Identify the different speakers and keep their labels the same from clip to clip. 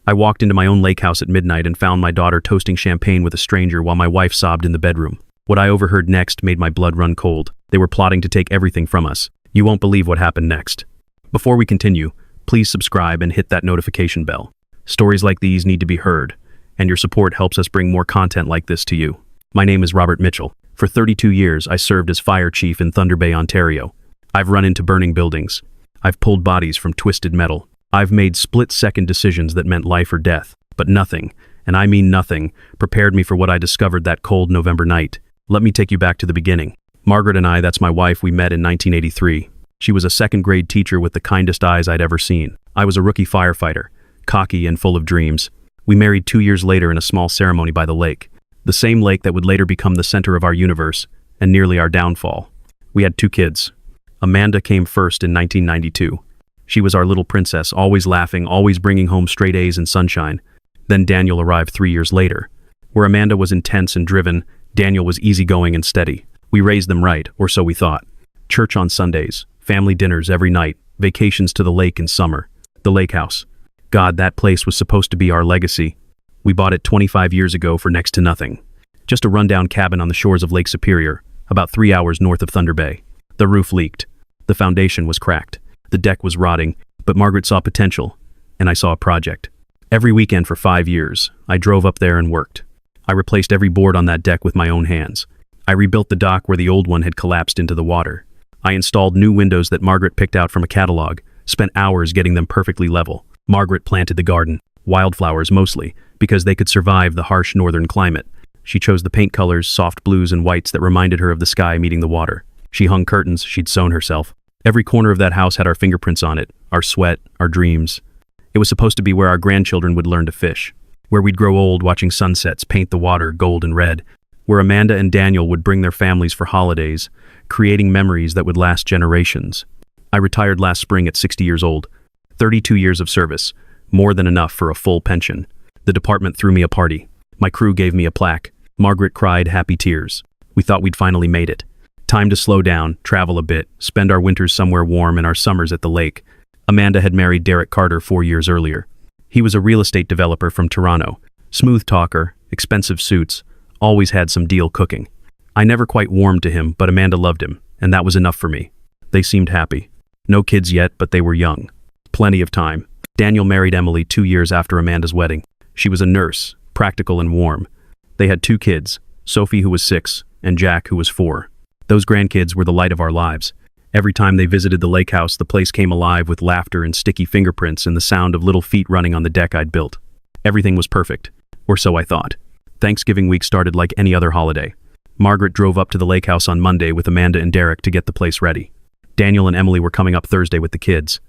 Speaker 1: I walked into my own lake house at midnight and found my daughter toasting champagne with a stranger while my wife sobbed in the bedroom. What I overheard next made my blood run cold. They were plotting to take everything from us. You won't believe what happened next. Before we continue, please subscribe and hit that notification bell. Stories like these need to be heard, and your support helps us bring more content like this to you. My name is Robert Mitchell. For 32 years, I served as fire chief in Thunder Bay, Ontario. I've run into burning buildings. I've pulled bodies from twisted metal. I've made split-second decisions that meant life or death. But nothing, and I mean nothing, prepared me for what I discovered that cold November night. Let me take you back to the beginning. Margaret and I, that's my wife, we met in 1983. She was a second-grade teacher with the kindest eyes I'd ever seen. I was a rookie firefighter, cocky and full of dreams. We married 2 years later in a small ceremony by the lake. The same lake that would later become the center of our universe, and nearly our downfall. We had 2 kids. Amanda came first in 1992. She was our little princess, always laughing, always bringing home straight A's and sunshine. Then Daniel arrived 3 years later. Where Amanda was intense and driven, Daniel was easygoing and steady. We raised them right, or so we thought. Church on Sundays, family dinners every night, vacations to the lake in summer. The lake house. God, that place was supposed to be our legacy. We bought it 25 years ago for next to nothing. Just a rundown cabin on the shores of Lake Superior, about 3 hours north of Thunder Bay. The roof leaked. The foundation was cracked. The deck was rotting, but Margaret saw potential, and I saw a project. Every weekend for 5 years, I drove up there and worked. I replaced every board on that deck with my own hands. I rebuilt the dock where the old one had collapsed into the water. I installed new windows that Margaret picked out from a catalog, spent hours getting them perfectly level. Margaret planted the garden, wildflowers mostly, because they could survive the harsh northern climate. She chose the paint colors, soft blues and whites that reminded her of the sky meeting the water. She hung curtains she'd sewn herself. Every corner of that house had our fingerprints on it, our sweat, our dreams. It was supposed to be where our grandchildren would learn to fish, where we'd grow old watching sunsets paint the water gold and red, where Amanda and Daniel would bring their families for holidays, creating memories that would last generations. I retired last spring at 60 years old. 32 years of service, more than enough for a full pension. The department threw me a party. My crew gave me a plaque. Margaret cried happy tears. We thought we'd finally made it. Time to slow down, travel a bit, spend our winters somewhere warm and our summers at the lake. Amanda had married Derek Carter 4 years earlier. He was a real estate developer from Toronto. Smooth talker, expensive suits, always had some deal cooking. I never quite warmed to him, but Amanda loved him, and that was enough for me. They seemed happy. No kids yet, but they were young. Plenty of time. Daniel married Emily 2 years after Amanda's wedding. She was a nurse, practical and warm. They had 2 kids, Sophie, who was 6, and Jack, who was 4. Those grandkids were the light of our lives. Every time they visited the lake house, the place came alive with laughter and sticky fingerprints and the sound of little feet running on the deck I'd built. Everything was perfect, or so I thought. Thanksgiving week started like any other holiday. Margaret drove up to the lake house on Monday with Amanda and Derek to get the place ready. Daniel and Emily were coming up Thursday with the kids.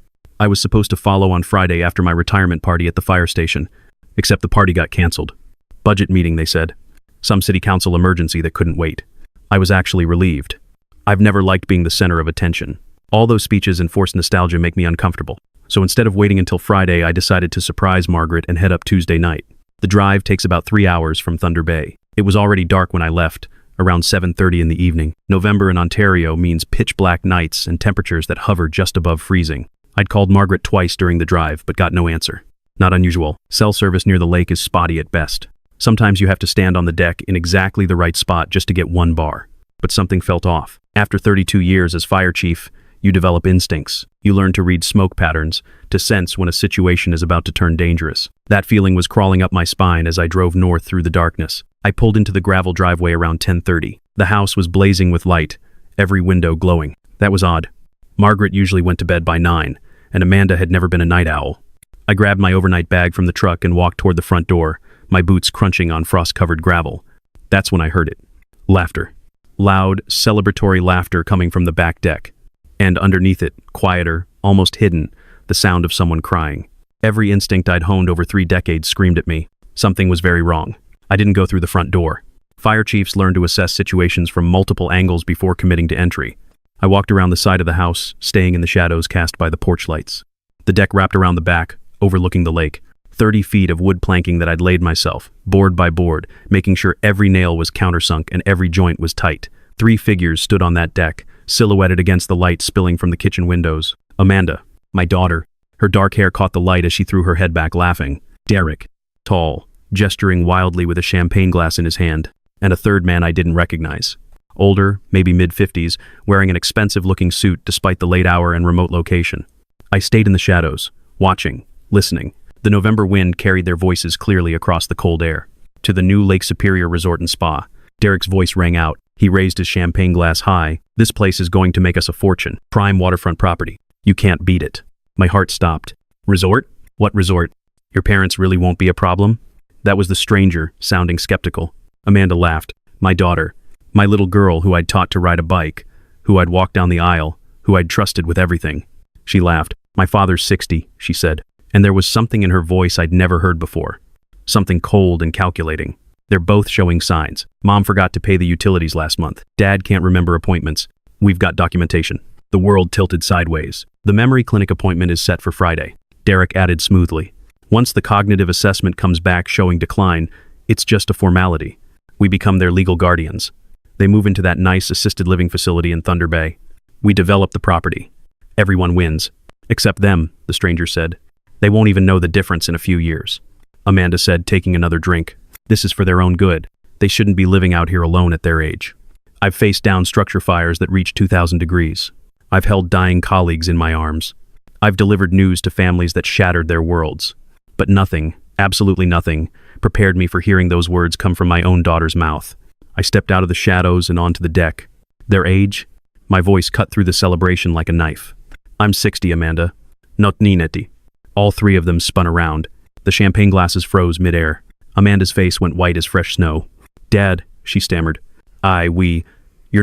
Speaker 1: I was supposed to follow on Friday after my retirement party at the fire station, except the party got canceled. Budget meeting, they said. Some city council emergency that couldn't wait. I was actually relieved. I've never liked being the center of attention. All those speeches and forced nostalgia make me uncomfortable. So instead of waiting until Friday, I decided to surprise Margaret and head up Tuesday night. The drive takes about 3 hours from Thunder Bay. It was already dark when I left, around 7:30 in the evening. November in Ontario means pitch black nights and temperatures that hover just above freezing. I'd called Margaret twice during the drive, but got no answer. Not unusual. Cell service near the lake is spotty at best. Sometimes you have to stand on the deck in exactly the right spot just to get one bar. But something felt off. After 32 years as fire chief, you develop instincts. You learn to read smoke patterns, to sense when a situation is about to turn dangerous. That feeling was crawling up my spine as I drove north through the darkness. I pulled into the gravel driveway around 10:30. The house was blazing with light, every window glowing. That was odd. Margaret usually went to bed by 9, and Amanda had never been a night owl. I grabbed my overnight bag from the truck and walked toward the front door, my boots crunching on frost-covered gravel. That's when I heard it. Laughter. Loud, celebratory laughter coming from the back deck. And underneath it, quieter, almost hidden, the sound of someone crying. Every instinct I'd honed over 3 decades screamed at me. Something was very wrong. I didn't go through the front door. Fire chiefs learn to assess situations from multiple angles before committing to entry. I walked around the side of the house, staying in the shadows cast by the porch lights. The deck wrapped around the back, overlooking the lake. 30 feet of wood planking that I'd laid myself, board by board, making sure every nail was countersunk and every joint was tight. 3 figures stood on that deck, silhouetted against the light spilling from the kitchen windows. Amanda, my daughter. Her dark hair caught the light as she threw her head back laughing. Derek, tall, gesturing wildly with a champagne glass in his hand, and a third man I didn't recognize. Older, maybe mid-50s, wearing an expensive-looking suit despite the late hour and remote location. I stayed in the shadows, watching, listening. The November wind carried their voices clearly across the cold air. To the new Lake Superior Resort and Spa. Derek's voice rang out. He raised his champagne glass high. This place is going to make us a fortune. Prime waterfront property. You can't beat it. My heart stopped. Resort? What resort? Your parents really won't be a problem? That was the stranger, sounding skeptical. Amanda laughed. My daughter. My little girl who I'd taught to ride a bike, who I'd walk down the aisle, who I'd trusted with everything. She laughed. My father's 60, she said, and there was something in her voice I'd never heard before. Something cold and calculating. They're both showing signs. Mom forgot to pay the utilities last month. Dad can't remember appointments. We've got documentation. The world tilted sideways. The memory clinic appointment is set for Friday. Derek added smoothly. Once the cognitive assessment comes back showing decline, it's just a formality. We become their legal guardians. They move into that nice assisted living facility in Thunder Bay. We develop the property. Everyone wins. Except them, the stranger said. They won't even know the difference in a few years. Amanda said, taking another drink. This is for their own good. They shouldn't be living out here alone at their age. I've faced down structure fires that reach 2,000 degrees. I've held dying colleagues in my arms. I've delivered news to families that shattered their worlds. But nothing, absolutely nothing, prepared me for hearing those words come from my own daughter's mouth. I stepped out of the shadows and onto the deck. Their age? My voice cut through the celebration like a knife. I'm 60, Amanda. Not ninety. All three of them spun around. The champagne glasses froze midair. Amanda's face went white as fresh snow. Dad, she stammered. You're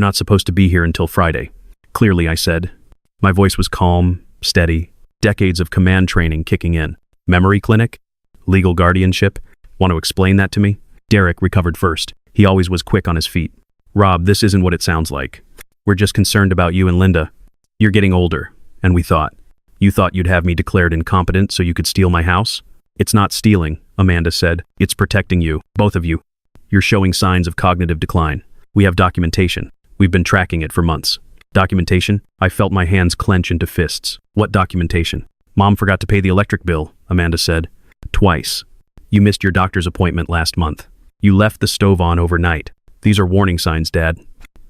Speaker 1: not supposed to be here until Friday. Clearly, I said. My voice was calm, steady, decades of command training kicking in. Memory clinic? Legal guardianship? Want to explain that to me? Derek recovered first. He always was quick on his feet. Rob, this isn't what it sounds like. We're just concerned about you and Linda. You're getting older, and you thought you'd have me declared incompetent so you could steal my house? It's not stealing, Amanda said. It's protecting you, both of you. You're showing signs of cognitive decline. We have documentation. We've been tracking it for months. Documentation? I felt my hands clench into fists. What documentation? Mom forgot to pay the electric bill, Amanda said. Twice. You missed your doctor's appointment last month. You left the stove on overnight. These are warning signs, Dad.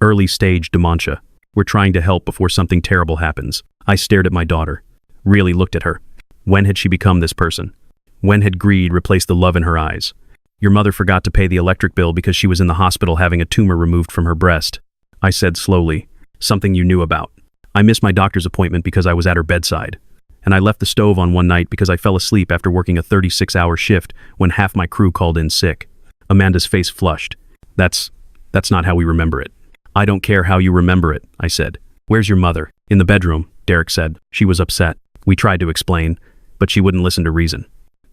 Speaker 1: Early stage dementia. We're trying to help before something terrible happens. I stared at my daughter. Really looked at her. When had she become this person? When had greed replaced the love in her eyes? Your mother forgot to pay the electric bill because she was in the hospital having a tumor removed from her breast. I said slowly. Something you knew about. I missed my doctor's appointment because I was at her bedside. And I left the stove on one night because I fell asleep after working a 36-hour shift when half my crew called in sick. Amanda's face flushed. That's not how we remember it. I don't care how you remember it, I said. Where's your mother? In the bedroom, Derek said. She was upset. We tried to explain, but she wouldn't listen to reason.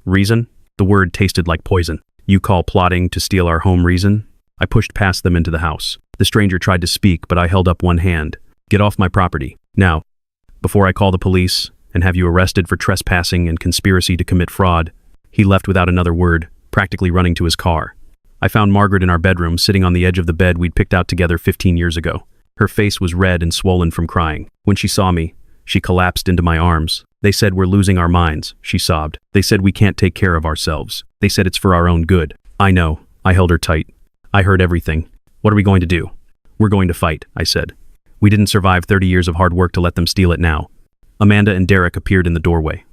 Speaker 1: Reason? The word tasted like poison. You call plotting to steal our home reason? I pushed past them into the house. The stranger tried to speak, but I held up one hand. Get off my property. Now. Before I call the police and have you arrested for trespassing and conspiracy to commit fraud. He left without another word, practically running to his car. I found Margaret in our bedroom, sitting on the edge of the bed we'd picked out together 15 years ago. Her face was red and swollen from crying. When she saw me, she collapsed into my arms. They said we're losing our minds, she sobbed. They said we can't take care of ourselves. They said it's for our own good. I know. I held her tight. I heard everything. What are we going to do? We're going to fight, I said. We didn't survive 30 years of hard work to let them steal it now. Amanda and Derek appeared in the doorway.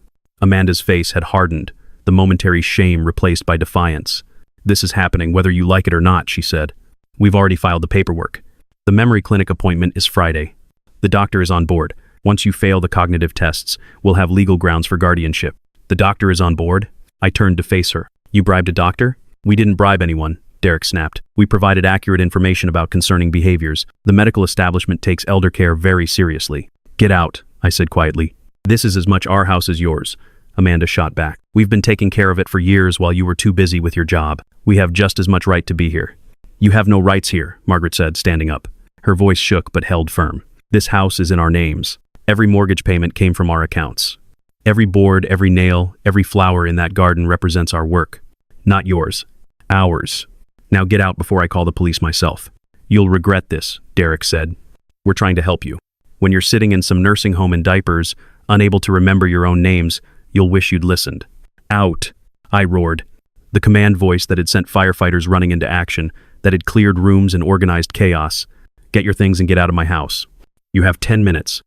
Speaker 1: Amanda's face had hardened, the momentary shame replaced by defiance. This is happening whether you like it or not, she said. We've already filed the paperwork. The memory clinic appointment is Friday. The doctor is on board. Once you fail the cognitive tests, we'll have legal grounds for guardianship. The doctor is on board? I turned to face her. You bribed a doctor? We didn't bribe anyone, Derek snapped. We provided accurate information about concerning behaviors. The medical establishment takes elder care very seriously. Get out, I said quietly. This is as much our house as yours, Amanda shot back. We've been taking care of it for years while you were too busy with your job. We have just as much right to be here. You have no rights here, Margaret said, standing up. Her voice shook but held firm. This house is in our names. Every mortgage payment came from our accounts. Every board, every nail, every flower in that garden represents our work. Not yours. Ours. Now get out before I call the police myself. You'll regret this, Derek said. We're trying to help you. When you're sitting in some nursing home in diapers, unable to remember your own names, you'll wish you'd listened. Out. I roared. The command voice that had sent firefighters running into action, that had cleared rooms and organized chaos. Get your things and get out of my house. You have 10 minutes.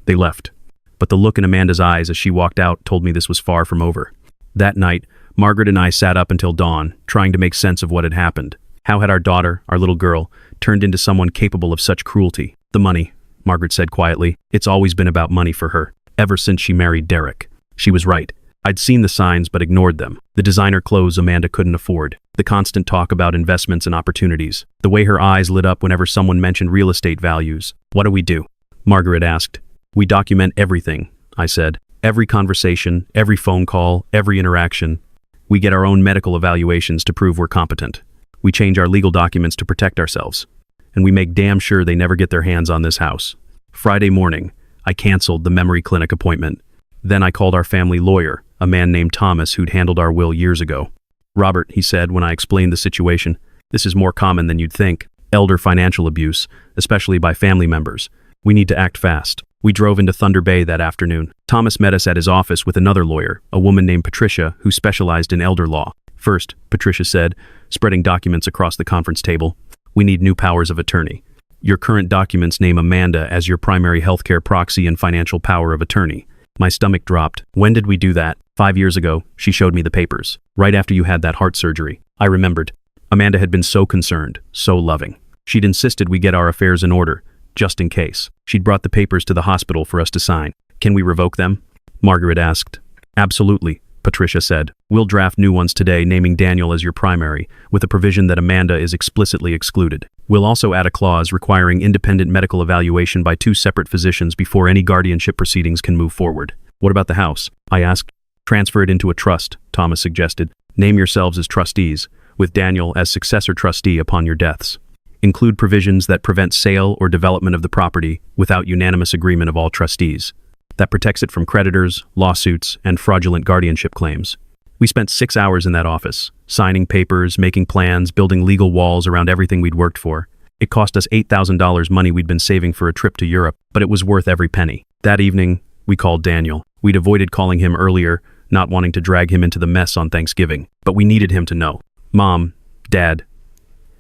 Speaker 1: They left. But the look in Amanda's eyes as she walked out told me this was far from over. That night, Margaret and I sat up until dawn, trying to make sense of what had happened. How had our daughter, our little girl, turned into someone capable of such cruelty? The money, Margaret said quietly. It's always been about money for her, ever since she married Derek. She was right. I'd seen the signs but ignored them. The designer clothes Amanda couldn't afford. The constant talk about investments and opportunities. The way her eyes lit up whenever someone mentioned real estate values. What do we do? Margaret asked. We document everything, I said. Every conversation, every phone call, every interaction. We get our own medical evaluations to prove we're competent. We change our legal documents to protect ourselves. And we make damn sure they never get their hands on this house. Friday morning, I canceled the memory clinic appointment. Then I called our family lawyer, a man named Thomas who'd handled our will years ago. Robert, he said when I explained the situation, this is more common than you'd think. Elder financial abuse, especially by family members. We need to act fast. We drove into Thunder Bay that afternoon. Thomas met us at his office with another lawyer, a woman named Patricia, who specialized in elder law. First, Patricia said, spreading documents across the conference table, we need new powers of attorney. Your current documents name Amanda as your primary healthcare proxy and financial power of attorney. My stomach dropped. When did we do that? 5 years ago, she showed me the papers. Right after you had that heart surgery. I remembered. Amanda had been so concerned, so loving. She'd insisted we get our affairs in order, just in case. She'd brought the papers to the hospital for us to sign. Can we revoke them? Margaret asked. Absolutely, Patricia said. We'll draft new ones today naming Daniel as your primary, with a provision that Amanda is explicitly excluded. We'll also add a clause requiring independent medical evaluation by 2 separate physicians before any guardianship proceedings can move forward. What about the house? I asked. Transfer it into a trust, Thomas suggested. Name yourselves as trustees, with Daniel as successor trustee upon your deaths. Include provisions that prevent sale or development of the property without unanimous agreement of all trustees. That protects it from creditors, lawsuits, and fraudulent guardianship claims. We spent 6 hours in that office, signing papers, making plans, building legal walls around everything we'd worked for. It cost us $8,000 money we'd been saving for a trip to Europe, but it was worth every penny. That evening, we called Daniel. We'd avoided calling him earlier, not wanting to drag him into the mess on Thanksgiving, but we needed him to know. Mom, Dad.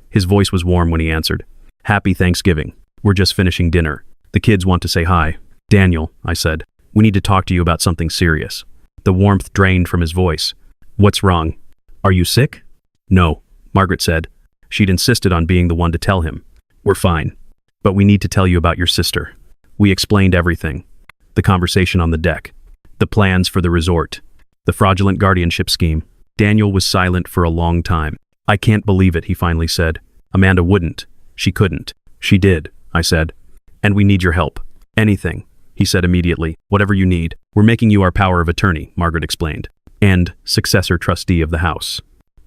Speaker 1: His voice was warm when he answered. Happy Thanksgiving. We're just finishing dinner. The kids want to say hi. Daniel, I said, we need to talk to you about something serious. The warmth drained from his voice. What's wrong? Are you sick? No, Margaret said. She'd insisted on being the one to tell him. We're fine. But we need to tell you about your sister. We explained everything. The conversation on the deck. The plans for the resort. The fraudulent guardianship scheme. Daniel was silent for a long time. I can't believe it, he finally said. Amanda wouldn't. She couldn't. She did, I said. And we need your help. Anything, he said immediately. Whatever you need. We're making you our power of attorney, Margaret explained. And successor trustee of the house.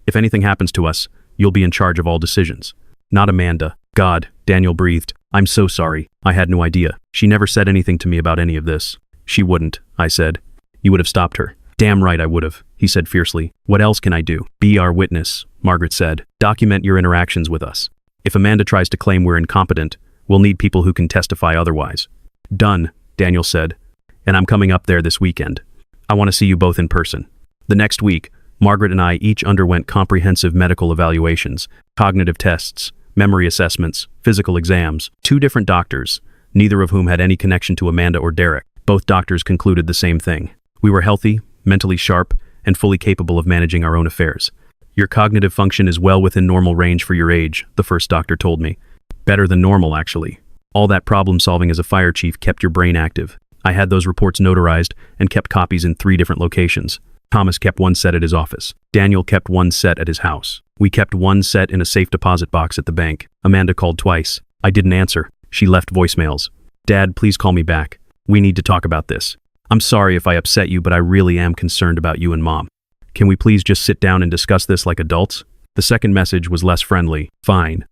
Speaker 1: If anything happens to us, you'll be in charge of all decisions. Not Amanda. God, Daniel breathed. I'm so sorry. I had no idea. She never said anything to me about any of this. She wouldn't, I said. You would have stopped her. Damn right I would have, he said fiercely. What else can I do? Be our witness, Margaret said. Document your interactions with us. If Amanda tries to claim we're incompetent, we'll need people who can testify otherwise. Done, Daniel said. And I'm coming up there this weekend. I want to see you both in person. The next week, Margaret and I each underwent comprehensive medical evaluations, cognitive tests, memory assessments, physical exams. 2 different doctors, neither of whom had any connection to Amanda or Derek. Both doctors concluded the same thing. We were healthy, mentally sharp, and fully capable of managing our own affairs. Your cognitive function is well within normal range for your age, the first doctor told me. Better than normal, actually. All that problem solving as a fire chief kept your brain active. I had those reports notarized and kept copies in 3 different locations. Thomas kept 1 set at his office. Daniel kept 1 set at his house. We kept 1 set in a safe deposit box at the bank. Amanda called twice. I didn't answer. She left voicemails. Dad, please call me back. We need to talk about this. I'm sorry if I upset you, but I really am concerned about you and Mom. Can we please just sit down and discuss this like adults? The second message was less friendly. Fine.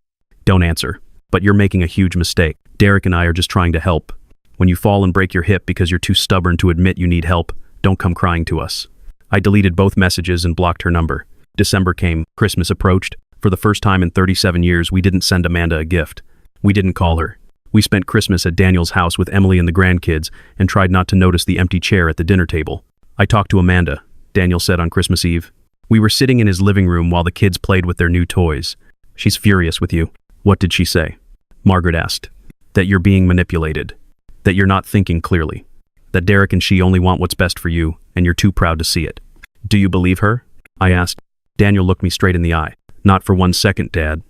Speaker 1: Don't answer. But you're making a huge mistake. Derek and I are just trying to help. When you fall and break your hip because you're too stubborn to admit you need help, don't come crying to us. I deleted both messages and blocked her number. December came. Christmas approached. For the first time in 37 years, we didn't send Amanda a gift. We didn't call her. We spent Christmas at Daniel's house with Emily and the grandkids and tried not to notice the empty chair at the dinner table. I talked to Amanda, Daniel said on Christmas Eve. We were sitting in his living room while the kids played with their new toys. She's furious with you. What did she say? Margaret asked. That you're being manipulated. That you're not thinking clearly. That Derek and she only want what's best for you, and you're too proud to see it. Do you believe her? I asked. Daniel looked me straight in the eye. Not for 1 second, Dad.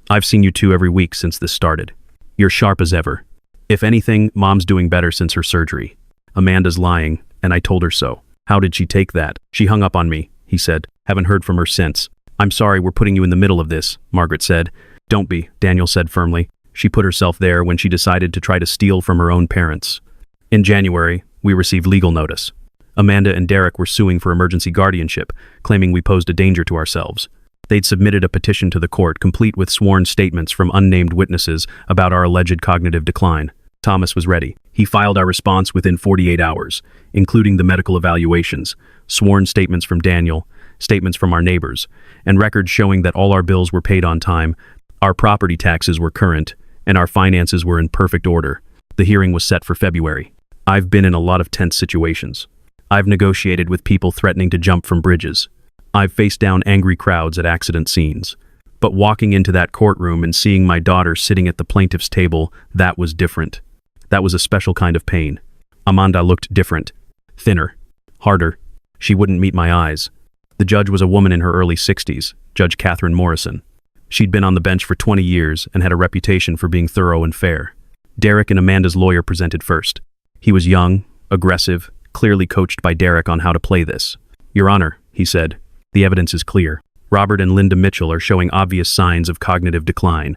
Speaker 1: I've seen you two every week since this started. You're sharp as ever. If anything, Mom's doing better since her surgery. Amanda's lying, and I told her so. How did she take that? She hung up on me, he said. Haven't heard from her since. I'm sorry we're putting you in the middle of this, Margaret said. Don't be, Daniel said firmly. She put herself there when she decided to try to steal from her own parents. In January, we received legal notice. Amanda and Derek were suing for emergency guardianship, claiming we posed a danger to ourselves. They'd submitted a petition to the court, complete with sworn statements from unnamed witnesses about our alleged cognitive decline. Thomas was ready. He filed our response within 48 hours, including the medical evaluations, sworn statements from Daniel, statements from our neighbors, and records showing that all our bills were paid on time, our property taxes were current, and our finances were in perfect order. The hearing was set for February. I've been in a lot of tense situations. I've negotiated with people threatening to jump from bridges. I've faced down angry crowds at accident scenes. But walking into that courtroom and seeing my daughter sitting at the plaintiff's table, that was different. That was a special kind of pain. Amanda looked different. Thinner. Harder. She wouldn't meet my eyes. The judge was a woman in her early 60s, Judge Catherine Morrison. She'd been on the bench for 20 years and had a reputation for being thorough and fair. Derek and Amanda's lawyer presented first. He was young, aggressive, clearly coached by Derek on how to play this. Your Honor, he said, the evidence is clear. Robert and Linda Mitchell are showing obvious signs of cognitive decline.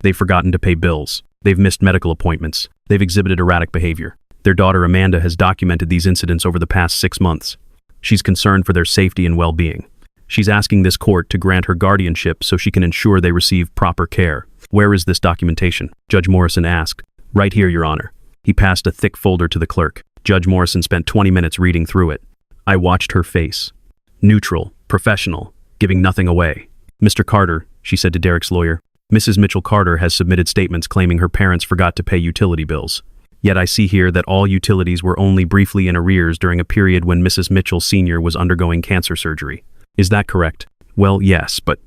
Speaker 1: They've forgotten to pay bills. They've missed medical appointments. They've exhibited erratic behavior. Their daughter Amanda has documented these incidents over the past 6 months. She's concerned for their safety and well-being. She's asking this court to grant her guardianship so she can ensure they receive proper care. Where is this documentation? Judge Morrison asked. Right here, Your Honor. He passed a thick folder to the clerk. Judge Morrison spent 20 minutes reading through it. I watched her face. Neutral, professional, giving nothing away. Mr. Carter, she said to Derek's lawyer, Mrs. Mitchell Carter has submitted statements claiming her parents forgot to pay utility bills. Yet I see here that all utilities were only briefly in arrears during a period when Mrs. Mitchell Sr. was undergoing cancer surgery. Is that correct? Well, yes, but...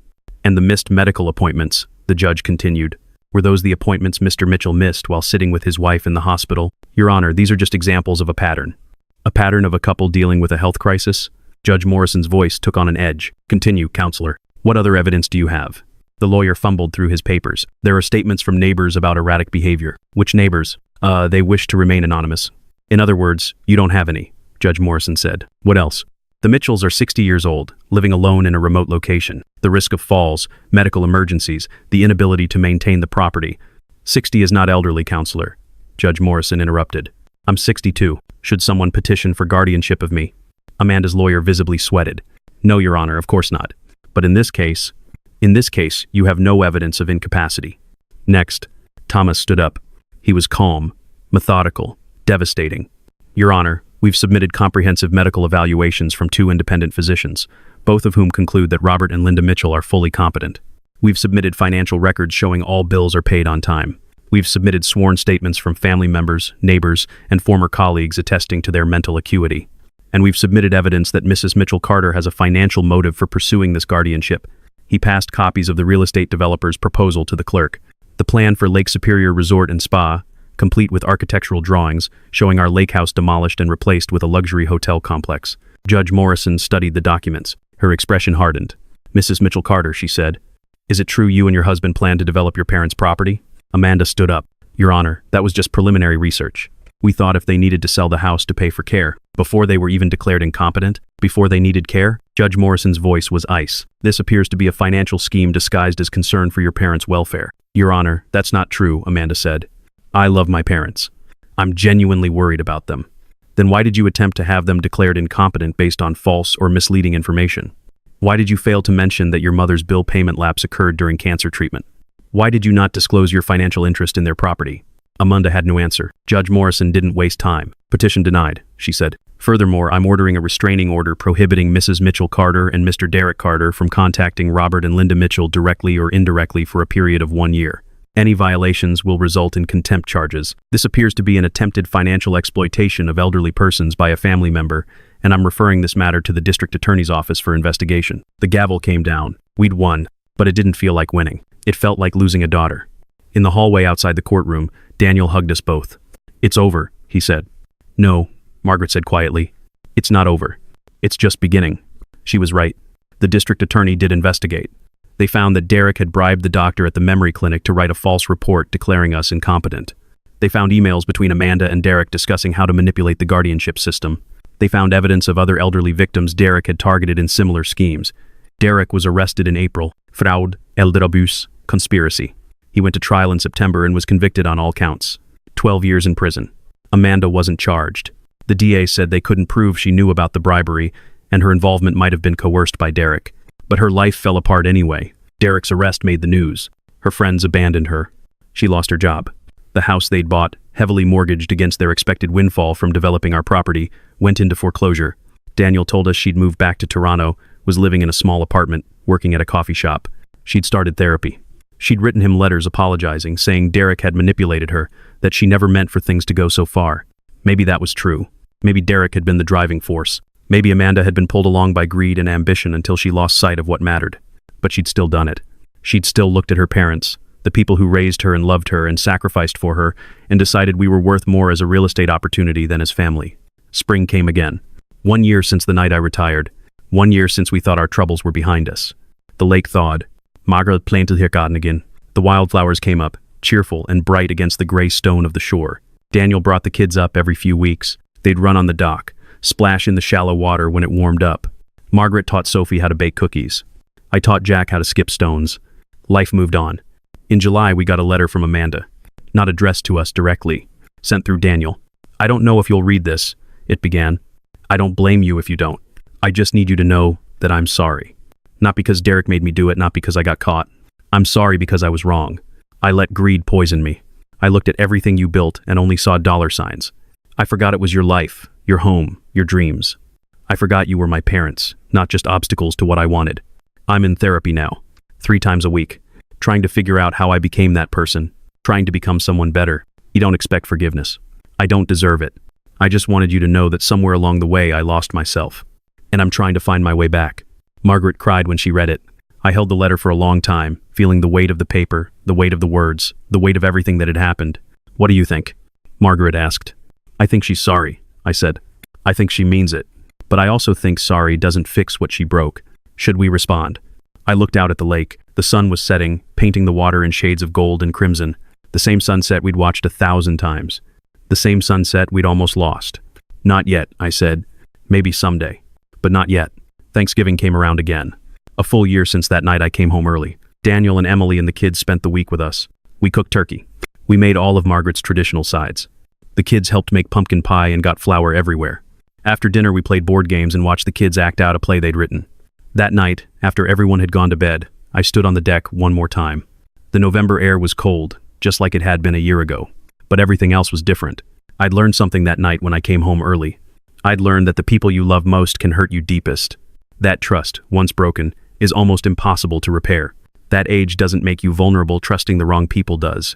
Speaker 1: And the missed medical appointments, the judge continued. Were those the appointments Mr. Mitchell missed while sitting with his wife in the hospital? Your Honor, these are just examples of a pattern. A pattern of a couple dealing with a health crisis? Judge Morrison's voice took on an edge. Continue, counselor. What other evidence do you have? The lawyer fumbled through his papers. There are statements from neighbors about erratic behavior. Which neighbors? They wish to remain anonymous. In other words, you don't have any, Judge Morrison said. What else? The Mitchells are 60 years old, living alone in a remote location. The risk of falls, medical emergencies, the inability to maintain the property. 60 is not elderly, counselor, Judge Morrison interrupted. I'm 62. Should someone petition for guardianship of me? Amanda's lawyer visibly sweated. No, Your Honor, of course not. But in this case, you have no evidence of incapacity. Next, Thomas stood up. He was calm, methodical, devastating. Your Honor, we've submitted comprehensive medical evaluations from 2 independent physicians, both of whom conclude that Robert and Linda Mitchell are fully competent. We've submitted financial records showing all bills are paid on time. We've submitted sworn statements from family members, neighbors, and former colleagues attesting to their mental acuity. And we've submitted evidence that Mrs. Mitchell Carter has a financial motive for pursuing this guardianship. He passed copies of the real estate developer's proposal to the clerk. The plan for Lake Superior Resort and Spa, complete with architectural drawings showing our lakehouse demolished and replaced with a luxury hotel complex. Judge Morrison studied the documents. Her expression hardened. Mrs. Mitchell Carter, she said, is it true you and your husband plan to develop your parents' property? Amanda stood up. Your Honor, that was just preliminary research. We thought if they needed to sell the house to pay for care, before they were even declared incompetent, before they needed care, Judge Morrison's voice was ice. This appears to be a financial scheme disguised as concern for your parents' welfare. Your Honor, that's not true, Amanda said. I love my parents. I'm genuinely worried about them. Then why did you attempt to have them declared incompetent based on false or misleading information? Why did you fail to mention that your mother's bill payment lapse occurred during cancer treatment? Why did you not disclose your financial interest in their property? Amanda had no answer. Judge Morrison didn't waste time. Petition denied, she said. Furthermore, I'm ordering a restraining order prohibiting Mrs. Mitchell Carter and Mr. Derek Carter from contacting Robert and Linda Mitchell directly or indirectly for a period of 1 year. Any violations will result in contempt charges. This appears to be an attempted financial exploitation of elderly persons by a family member, and I'm referring this matter to the district attorney's office for investigation. The gavel came down. We'd won, but it didn't feel like winning. It felt like losing a daughter. In the hallway outside the courtroom, Daniel hugged us both. "It's over," he said. "No," Margaret said quietly. "It's not over. It's just beginning." She was right. The district attorney did investigate. They found that Derek had bribed the doctor at the memory clinic to write a false report declaring us incompetent. They found emails between Amanda and Derek discussing how to manipulate the guardianship system. They found evidence of other elderly victims Derek had targeted in similar schemes. Derek was arrested in April. Fraude, elderabus, conspiracy. He went to trial in September and was convicted on all counts. 12 years in prison. Amanda wasn't charged. The DA said they couldn't prove she knew about the bribery, and her involvement might have been coerced by Derek. But her life fell apart anyway. Derek's arrest made the news. Her friends abandoned her. She lost her job. The house they'd bought, heavily mortgaged against their expected windfall from developing our property, went into foreclosure. Daniel told us she'd moved back to Toronto, was living in a small apartment, working at a coffee shop. She'd started therapy. She'd written him letters apologizing, saying Derek had manipulated her, that she never meant for things to go so far. Maybe that was true. Maybe Derek had been the driving force. Maybe Amanda had been pulled along by greed and ambition until she lost sight of what mattered. But she'd still done it. She'd still looked at her parents, the people who raised her and loved her and sacrificed for her, and decided we were worth more as a real estate opportunity than as family. Spring came again. 1 year since the night I retired. 1 year since we thought our troubles were behind us. The lake thawed. Margaret planted her garden again. The wildflowers came up, cheerful and bright against the gray stone of the shore. Daniel brought the kids up every few weeks. They'd run on the dock, splash in the shallow water when it warmed up. Margaret taught Sophie how to bake cookies. I taught Jack how to skip stones. Life moved on. In July, we got a letter from Amanda. Not addressed to us directly. Sent through Daniel. "I don't know if you'll read this," it began. "I don't blame you if you don't. I just need you to know that I'm sorry. Not because Derek made me do it, not because I got caught. I'm sorry because I was wrong. I let greed poison me. I looked at everything you built and only saw dollar signs. I forgot it was your life, your home, your dreams. I forgot you were my parents, not just obstacles to what I wanted. I'm in therapy now, 3 times a week, trying to figure out how I became that person, trying to become someone better. You don't expect forgiveness. I don't deserve it. I just wanted you to know that somewhere along the way I lost myself. And I'm trying to find my way back." Margaret cried when she read it. I held the letter for a long time, feeling the weight of the paper, the weight of the words, the weight of everything that had happened. "What do you think?" Margaret asked. "I think she's sorry," I said. "I think she means it. But I also think sorry doesn't fix what she broke. Should we respond?" I looked out at the lake. The sun was setting, painting the water in shades of gold and crimson. The same sunset we'd watched 1,000 times. The same sunset we'd almost lost. "Not yet," I said. "Maybe someday. But not yet." Thanksgiving came around again. A full year since that night I came home early. Daniel and Emily and the kids spent the week with us. We cooked turkey. We made all of Margaret's traditional sides. The kids helped make pumpkin pie and got flour everywhere. After dinner we played board games and watched the kids act out a play they'd written. That night, after everyone had gone to bed, I stood on the deck one more time. The November air was cold, just like it had been a year ago. But everything else was different. I'd learned something that night when I came home early. I'd learned that the people you love most can hurt you deepest. That trust, once broken, is almost impossible to repair. That age doesn't make you vulnerable, trusting the wrong people does.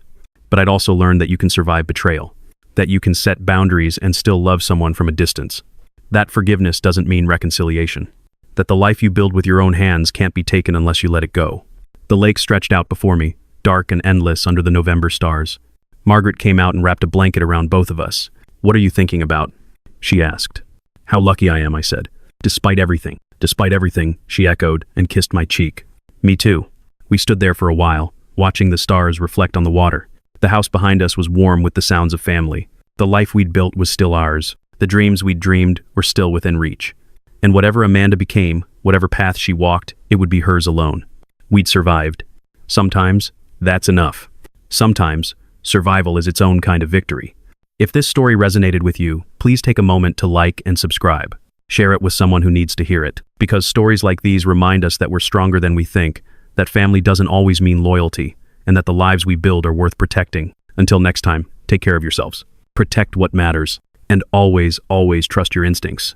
Speaker 1: But I'd also learned that you can survive betrayal. That you can set boundaries and still love someone from a distance. That forgiveness doesn't mean reconciliation. That the life you build with your own hands can't be taken unless you let it go. The lake stretched out before me, dark and endless under the November stars. Margaret came out and wrapped a blanket around both of us. "What are you thinking about?" she asked. "How lucky I am," I said. Despite everything, she echoed and kissed my cheek. "Me too." We stood there for a while, watching the stars reflect on the water. The house behind us was warm with the sounds of family. The life we'd built was still ours. The dreams we'd dreamed were still within reach. And whatever Amanda became, whatever path she walked, it would be hers alone. We'd survived. Sometimes, that's enough. Sometimes, survival is its own kind of victory. If this story resonated with you, please take a moment to like and subscribe. Share it with someone who needs to hear it. Because stories like these remind us that we're stronger than we think, that family doesn't always mean loyalty, and that the lives we build are worth protecting. Until next time, take care of yourselves. Protect what matters. And always, always trust your instincts.